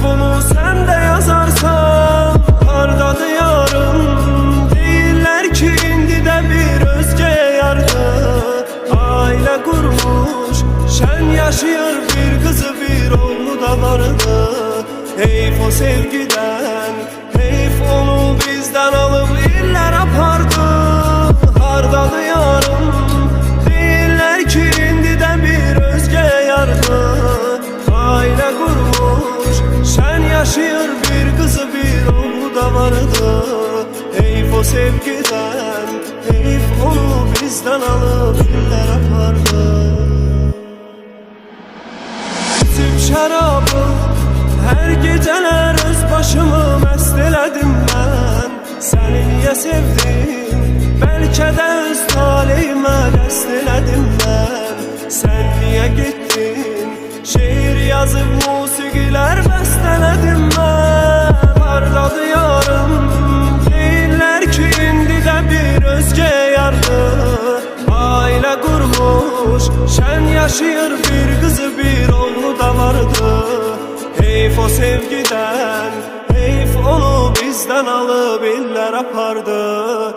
bunu sen de yazarsan, hardadır yarım? Deyirlər ki indi de bir özge yardır. Aile kurmuş, şen yaşıyor, bir kızı bir oğlu da vardı. Heyf o sevgiden, heyf onu bizden alıp iller apardı. Hardadır yarım? Deyirlər ki indi de bir özge yardır. Aile kurmuş, şen yaşıyor, bir kızı bir oğlu da vardı. Heyf o sevgiden, heyf onu bizden alıp iller apardı. İçip şarabı her geceler öz başımı mest eledim ben. Seni niye sevdim? Belki de öz talihime dest eledim ben. Sen niye gittin? Şiir yazıp musikiler besteledim ben. Hardadır yarım? Deyirlər ki indi de bir özge yardır. Aile kurmuş, şen yaşıyor, bir kızı bir oğlu da vardı. Heyf o sevgiden, heyf onu bizden alıp iller apardı.